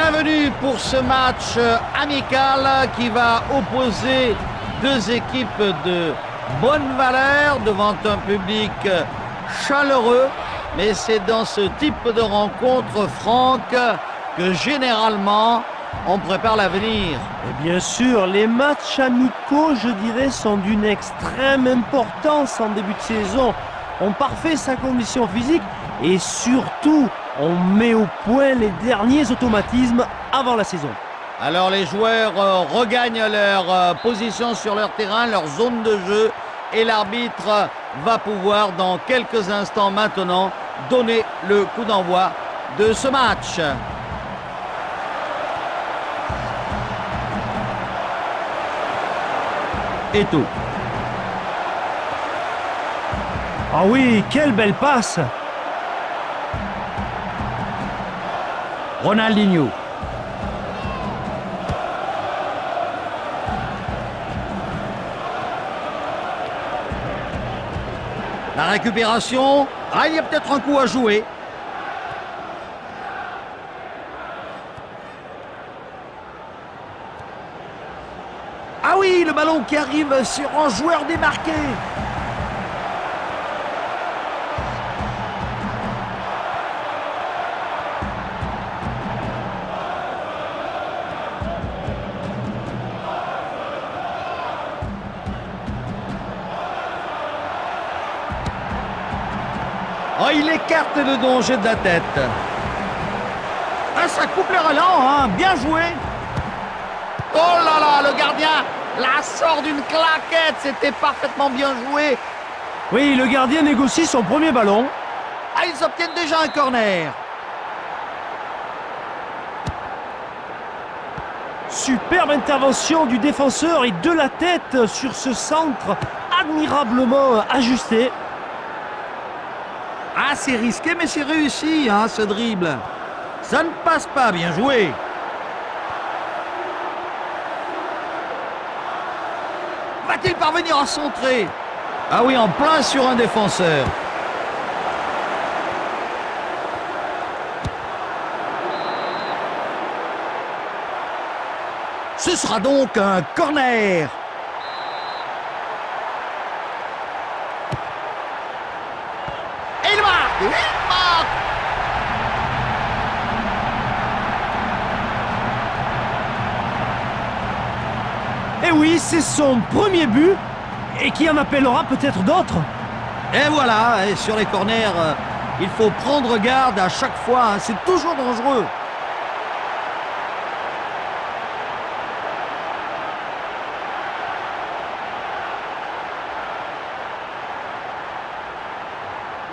Bienvenue pour ce match amical qui va opposer deux équipes de bonne valeur devant un public chaleureux. Mais c'est dans ce type de rencontre, Franck, que généralement on prépare l'avenir. Et bien sûr, les matchs amicaux, je dirais, sont d'une extrême importance en début de saison. On parfait sa condition physique et surtout, on met au point les derniers automatismes avant la saison. Alors les joueurs regagnent leur position sur leur terrain, leur zone de jeu, et l'arbitre va pouvoir dans quelques instants maintenant donner le coup d'envoi de ce match. Et tout. Ah oui, quelle belle passe! Ronaldinho. La récupération. Ah, il y a peut-être un coup à jouer. Ah oui, le ballon qui arrive sur un joueur démarqué. Oh, il écarte le danger de la tête. Ah, ça coupe le relent, hein. Bien joué. Oh là là, le gardien la sort d'une claquette. C'était parfaitement bien joué. Oui, le gardien négocie son premier ballon. Ah, ils obtiennent déjà un corner. Superbe intervention du défenseur et de la tête sur ce centre admirablement ajusté. Ah, c'est risqué, mais c'est réussi, hein, ce dribble. Ça ne passe pas, bien joué. Va-t-il parvenir à centrer? Ah oui, en plein sur un défenseur. Ce sera donc un corner. Et il marque! Il marque! Et oui, c'est son premier but et qui en appellera peut-être d'autres. Et voilà, et sur les corners, il faut prendre garde à chaque fois, hein, c'est toujours dangereux.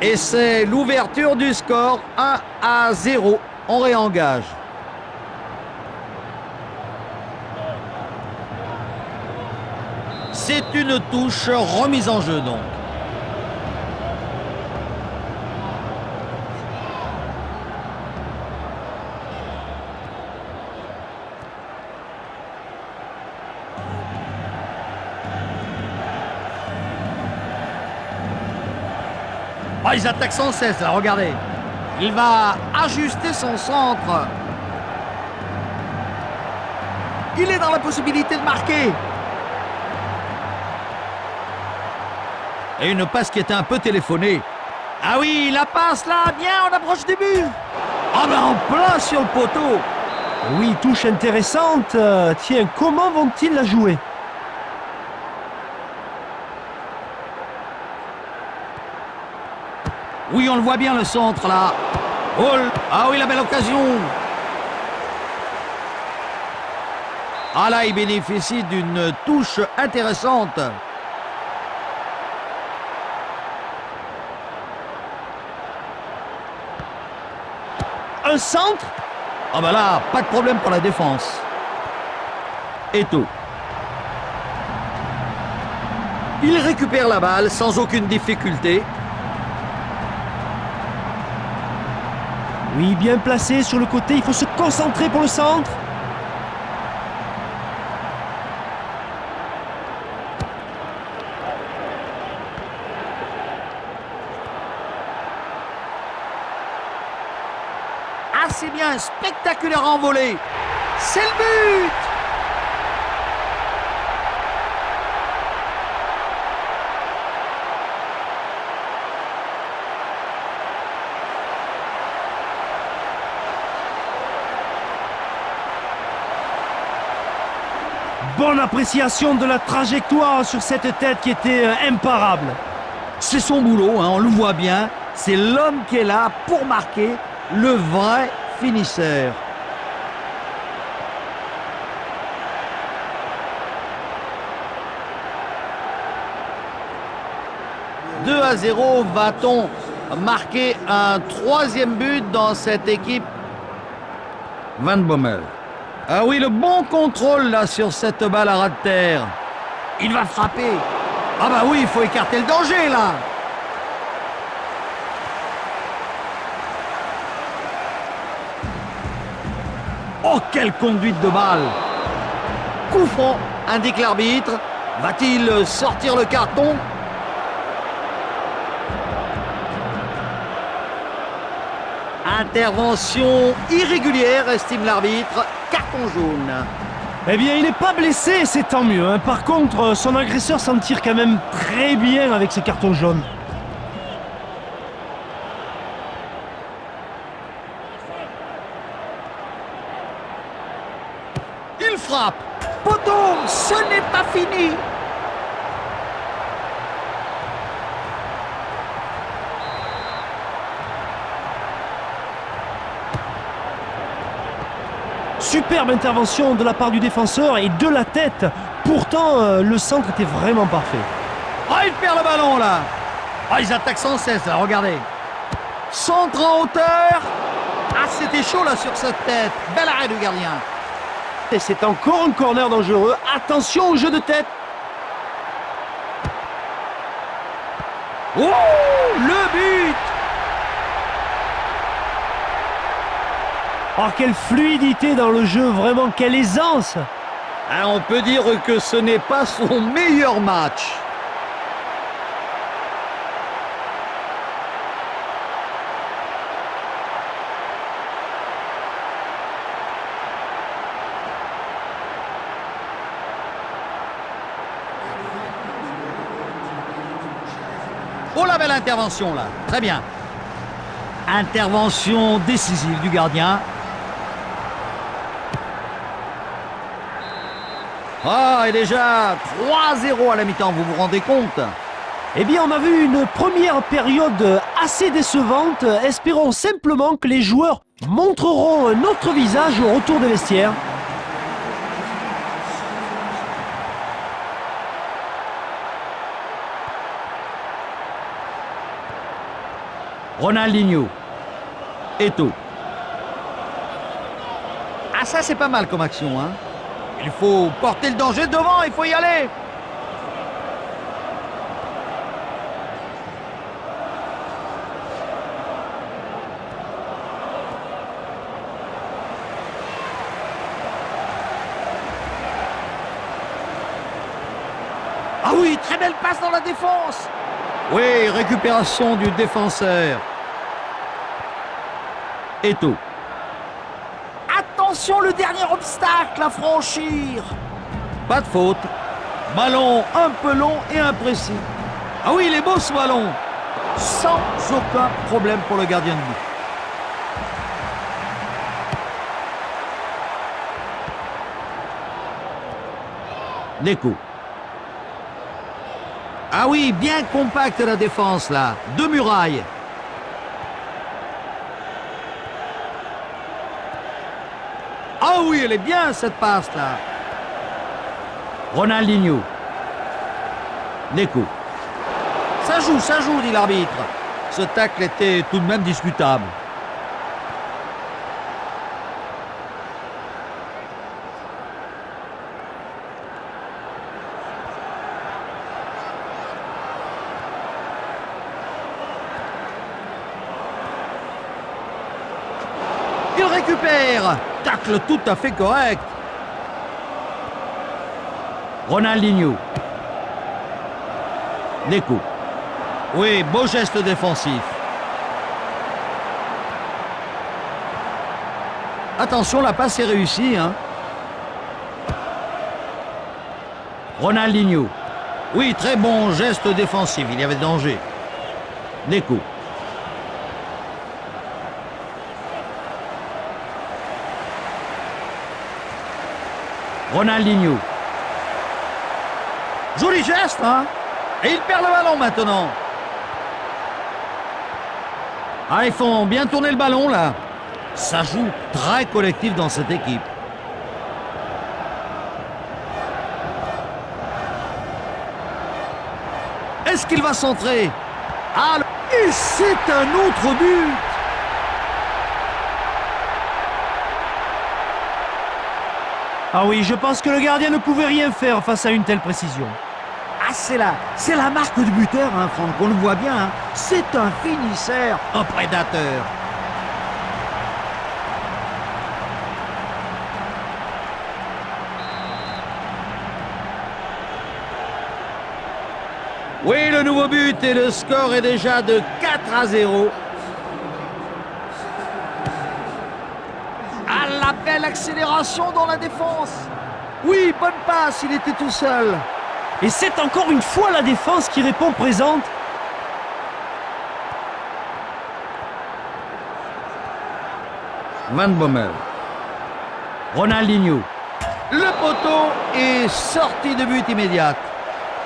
Et c'est l'ouverture du score, 1-0. On réengage. C'est une touche remise en jeu donc. Oh, ils attaquent sans cesse là, regardez. Il va ajuster son centre. Il est dans la possibilité de marquer. Et une passe qui était un peu téléphonée. Ah oui, la passe là, bien, on approche du but. Ah ben en plein sur le poteau. Oui, touche intéressante. Tiens, comment vont-ils la jouer? Oui, on le voit bien le centre là. Oh, ah oui, la belle occasion. Ah là, il bénéficie d'une touche intéressante. Un centre? Ah ben là, pas de problème pour la défense. Et tout. Il récupère la balle sans aucune difficulté. Oui, bien placé sur le côté, il faut se concentrer pour le centre. c'est bien, spectaculaire envolée. C'est le but! Bonne appréciation de la trajectoire sur cette tête qui était imparable. C'est son boulot, hein, on le voit bien. C'est l'homme qui est là pour marquer, le vrai finisseur. « 2-0, va-t-on marquer un troisième but dans cette équipe? Van Bommel. Ah oui, le bon contrôle là sur cette balle à ras de terre. Il va frapper. Ah bah oui, il faut écarter le danger là. Oh, quelle conduite de balle. Coup franc, indique l'arbitre. Va-t-il sortir le carton? Intervention irrégulière, estime l'arbitre. Carton jaune. Eh bien, il n'est pas blessé, c'est tant mieux, hein. Par contre, son agresseur s'en tire quand même très bien avec ce carton jaune. Il frappe. Poteau, ce n'est pas fini. Superbe intervention de la part du défenseur et de la tête. Pourtant, le centre était vraiment parfait. Ah, il perd le ballon là. Ah, ils attaquent sans cesse là, regardez. Centre en hauteur. Ah, c'était chaud là sur cette tête. Bel arrêt du gardien. Et c'est encore un corner dangereux. Attention au jeu de tête. Oh, le but. Oh, quelle fluidité dans le jeu, vraiment, quelle aisance. Ah, on peut dire que ce n'est pas son meilleur match. Oh, la belle intervention là, très bien. Intervention décisive du gardien. Ah, et déjà 3-0 à la mi-temps, vous vous rendez compte? Eh bien, on a vu une première période assez décevante. Espérons simplement que les joueurs montreront un autre visage au retour des vestiaires. Ronaldinho. Eto'o. Ah, ça c'est pas mal comme action, hein. Il faut porter le danger devant, il faut y aller. Ah oui, très belle passe dans la défense. Oui, récupération du défenseur. Eto'o. Attention, le dernier obstacle à franchir. Pas de faute. Ballon un peu long et imprécis. Ah oui, il est beau ce ballon. Sans aucun problème pour le gardien de but. Deco. Ah oui, bien compacte la défense là. Deux murailles. Ah oui, elle est bien cette passe là. Ronaldinho. Deco. Ça joue, dit l'arbitre. Ce tacle était tout de même discutable. Il récupère. Tacle tout à fait correct. Ronaldinho. Deco. Oui, beau geste défensif. Attention, la passe est réussie. Hein. Ronaldinho. Oui, très bon geste défensif. Il y avait danger. Deco. Ronaldinho. Joli geste, hein? Et il perd le ballon maintenant. Ah, ils font bien tourner le ballon, là. Ça joue très collectif dans cette équipe. Est-ce qu'il va centrer? Ah, et c'est un autre but! Ah oui, je pense que le gardien ne pouvait rien faire face à une telle précision. Ah, c'est la marque du buteur, hein, Franck, on le voit bien. Hein. C'est un finisseur, un prédateur. Oui, le nouveau but et le score est déjà de 4-0. Ah, la belle accélération dans la défense. Oui, bonne passe, il était tout seul. Et c'est encore une fois la défense qui répond présente. Van Bommel. Ronaldinho. Le poteau est sorti de but immédiate.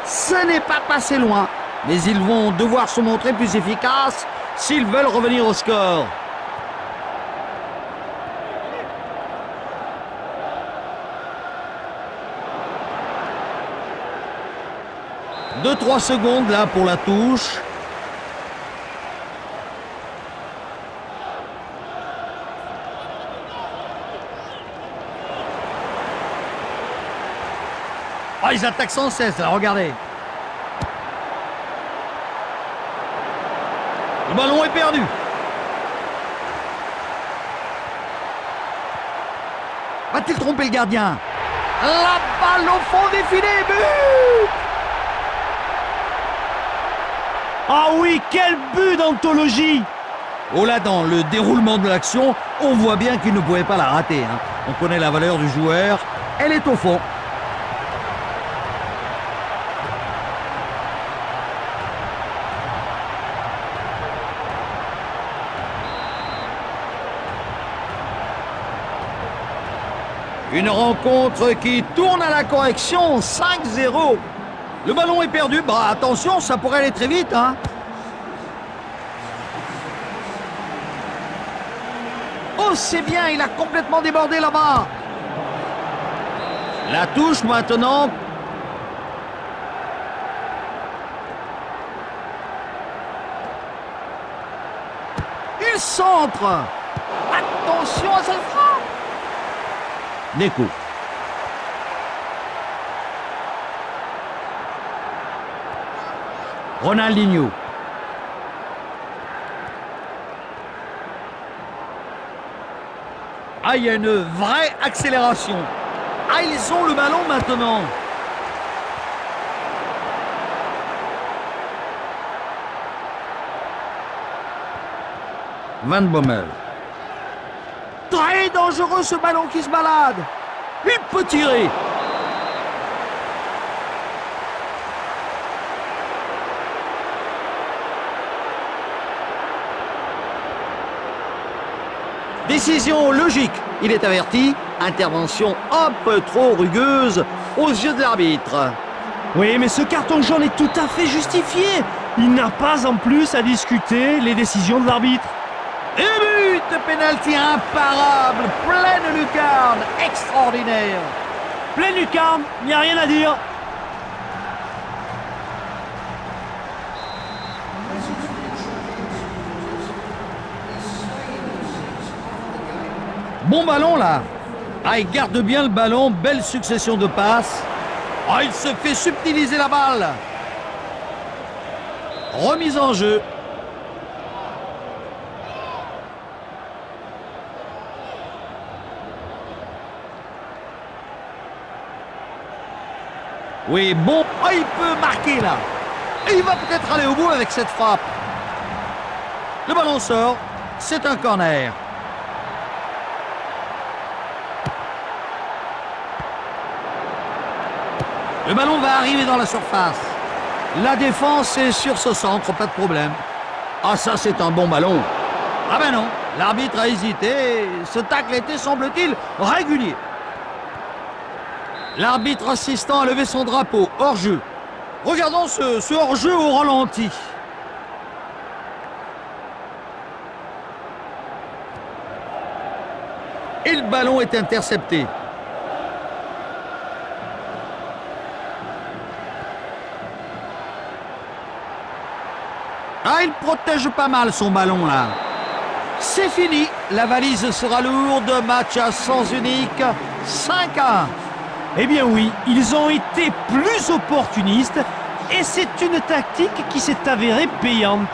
Ce n'est pas passé loin, mais ils vont devoir se montrer plus efficaces s'ils veulent revenir au score. Deux, 3 secondes là pour la touche. Oh, ils attaquent sans cesse là, regardez. Le ballon est perdu. Va-t-il tromper le gardien? La balle au fond des filets, but! Ah oui, quel but d'anthologie! Oh là, dans le déroulement de l'action, on voit bien qu'il ne pouvait pas la rater. Hein. On connaît la valeur du joueur. Elle est au fond. Une rencontre qui tourne à la correction, 5-0. Le ballon est perdu. Bah attention, ça pourrait aller très vite. Hein. Oh, c'est bien, il a complètement débordé là-bas. La touche maintenant. Il centre. Attention à cette frappe. Deco. Ronaldinho. Ah, il y a une vraie accélération. Ah, ils ont le ballon maintenant. Van Bommel. Très dangereux ce ballon qui se balade. Il peut tirer. Décision logique. Il est averti. Intervention un peu trop rugueuse aux yeux de l'arbitre. Oui, mais ce carton jaune est tout à fait justifié. Il n'a pas en plus à discuter les décisions de l'arbitre. Et but, pénalty imparable, pleine lucarne, extraordinaire. Pleine lucarne, il n'y a rien à dire. Bon ballon là. Ah, il garde bien le ballon, belle succession de passes. Ah, il se fait subtiliser la balle. Remise en jeu. Oui, bon, oh, il peut marquer là. Et il va peut-être aller au bout avec cette frappe. Le ballon sort, c'est un corner. Le ballon va arriver dans la surface. La défense est sur ce centre, pas de problème. Ah, ça, c'est un bon ballon. Ah ben non, l'arbitre a hésité. Ce tacle était, semble-t-il, régulier. L'arbitre assistant a levé son drapeau. Hors-jeu. Regardons ce hors-jeu au ralenti. Et le ballon est intercepté. Ah, il protège pas mal son ballon là. C'est fini. La valise sera lourde. Match à sens unique. 5-1. Eh bien oui, ils ont été plus opportunistes et c'est une tactique qui s'est avérée payante.